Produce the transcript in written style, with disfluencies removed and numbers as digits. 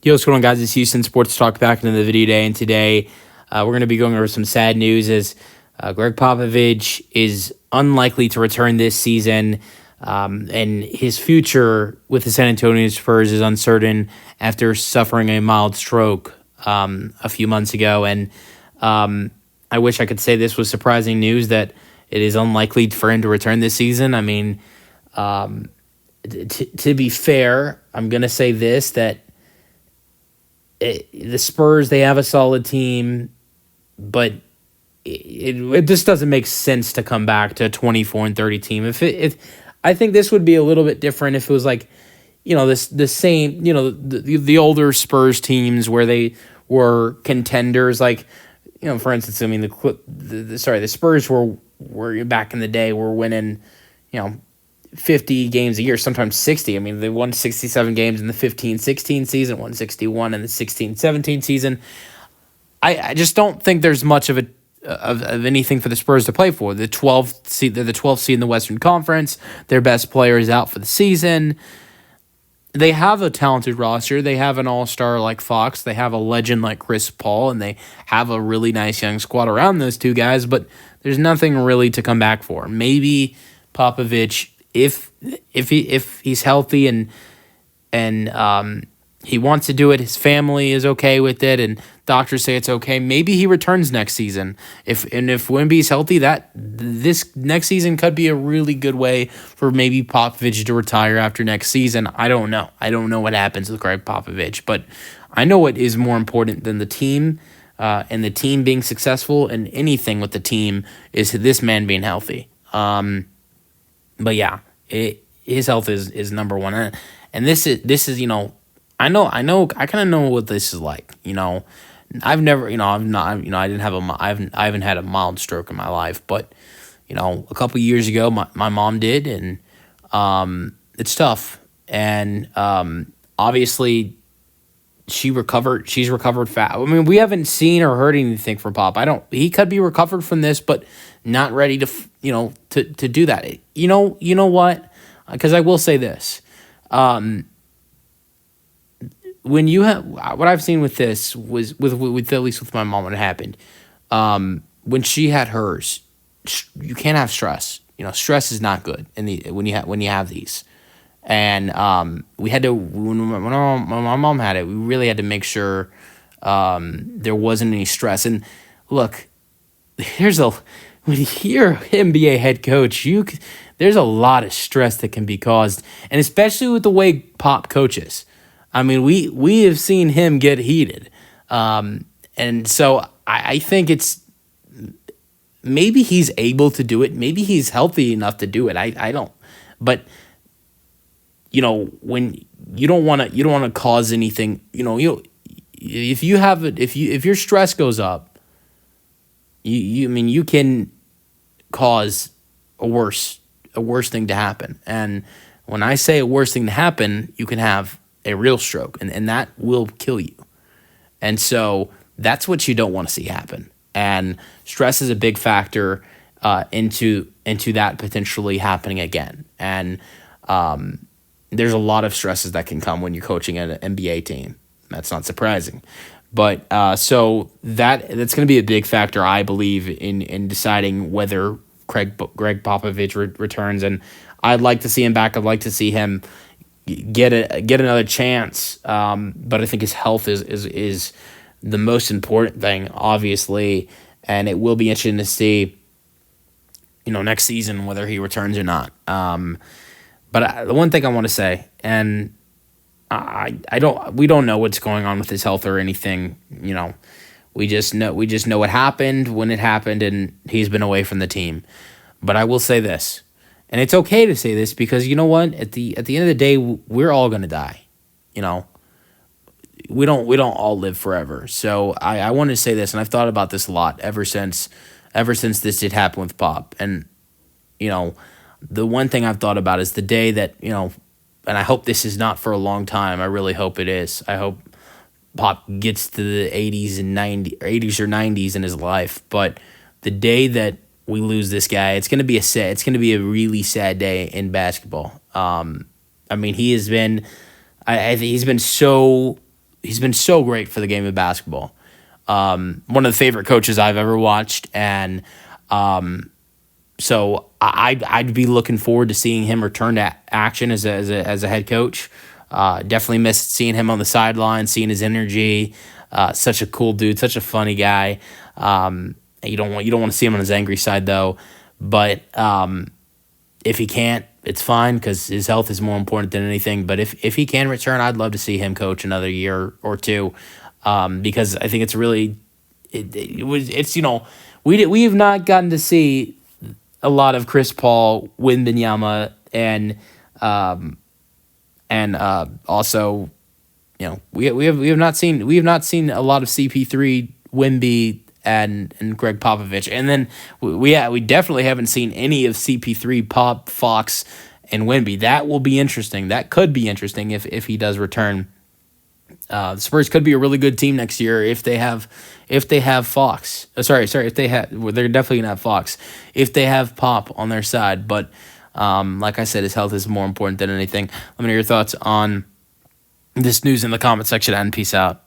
Yo, what's going on, guys? It's Houston Sports Talk back into the video day, and today we're going to be going over some sad news as Gregg Popovich is unlikely to return this season, and his future with the San Antonio Spurs is uncertain after suffering a mild stroke a few months ago. And I wish I could say this was surprising news that it is unlikely for him to return this season. I mean, to be fair, I'm going to say this, that the Spurs, they have a solid team, but it just doesn't make sense to come back to a 24-30 team. If I think this would be a little bit different if it was like, the same, the older Spurs teams where they were contenders, like, for instance, I mean the Spurs were back in the day were winning, 50 games a year, sometimes 60. I mean, they won 67 games in the 15-16 season, won 61 in the 16-17 season. I just don't think there's much of anything for the Spurs to play for. The 12th seed, they're the 12th seed in the Western Conference. Their best player is out for the season. They have a talented roster. They have an all-star like Fox. They have a legend like Chris Paul, and they have a really nice young squad around those two guys, but there's nothing really to come back for. Maybe Popovich, if he's healthy and he wants to do it, his family is okay with it, and doctors say it's okay, maybe he returns next season. If Wemby's healthy, that this next season could be a really good way for maybe Popovich to retire after next season. I don't know. I don't know what happens with Gregg Popovich, but I know what is more important than the team and the team being successful, and anything with the team is this man being healthy. But yeah, his health is number one, and this is I kind of know what this is like. I've never, I haven't had a mild stroke in my life, but a couple years ago my mom did, and it's tough, and obviously she's recovered fast. I mean, we haven't seen or heard anything from Pop. He could be recovered from this, but not ready to to do that. You know what? Because I will say this. When you have, what I've seen with this was with at least with my mom when it happened, when she had hers, you can't have stress. Stress is not good when you have these, and we had to, when my mom had it, we really had to make sure there wasn't any stress. And look, when you're an NBA head coach, there's a lot of stress that can be caused, and especially with the way Pop coaches. I mean, we have seen him get heated, and so I think it's maybe he's able to do it. Maybe he's healthy enough to do it. I don't, but when you don't want to cause anything. If your stress goes up, you can cause a worse thing to happen. And when I say a worse thing to happen, you can have a real stroke, and that will kill you. And so that's what you don't want to see happen. And stress is a big factor into that potentially happening again. And there's a lot of stresses that can come when you're coaching an NBA team. That's not surprising. But so that's going to be a big factor, I believe, in deciding whether Gregg Popovich returns. And I'd like to see him back. I'd like to see him get another chance. But I think his health is the most important thing, obviously, and it will be interesting to see, next season whether he returns or not. But the one thing I want to say, and we don't know what's going on with his health or anything. We just know what happened when it happened, and he's been away from the team. But I will say this. And it's okay to say this because you know what? At the end of the day, we're all gonna die. We don't all live forever. So I want to say this, and I've thought about this a lot ever since this did happen with Pop. And the one thing I've thought about is the day that and I hope this is not for a long time. I really hope it is. I hope Pop gets to the 80s or 90s in his life. But the day that we lose this guy, it's going to be a really sad day in basketball. I mean, he has been, I think he's been so he's been so great for the game of basketball. One of the favorite coaches I've ever watched, and so I'd be looking forward to seeing him return to action as a head coach. Definitely missed seeing him on the sideline, seeing his energy. Such a cool dude, such a funny guy. You don't want to see him on his angry side though. But if he can't, it's fine because his health is more important than anything. But if he can return, I'd love to see him coach another year or two, because I think it's really we have not gotten to see a lot of Chris Paul, Wembanyama, and also, we have not seen a lot of CP3, Wemby, and Gregg Popovich, and then we definitely haven't seen any of CP3, Pop, Fox, and Wemby. That will be interesting. That could be interesting if he does return. The Spurs could be a really good team next year if they have Fox. If they have, well, they're definitely gonna have Fox if they have Pop on their side. But like I said, his health is more important than anything. Let me know your thoughts on this news in the comment section, and peace out.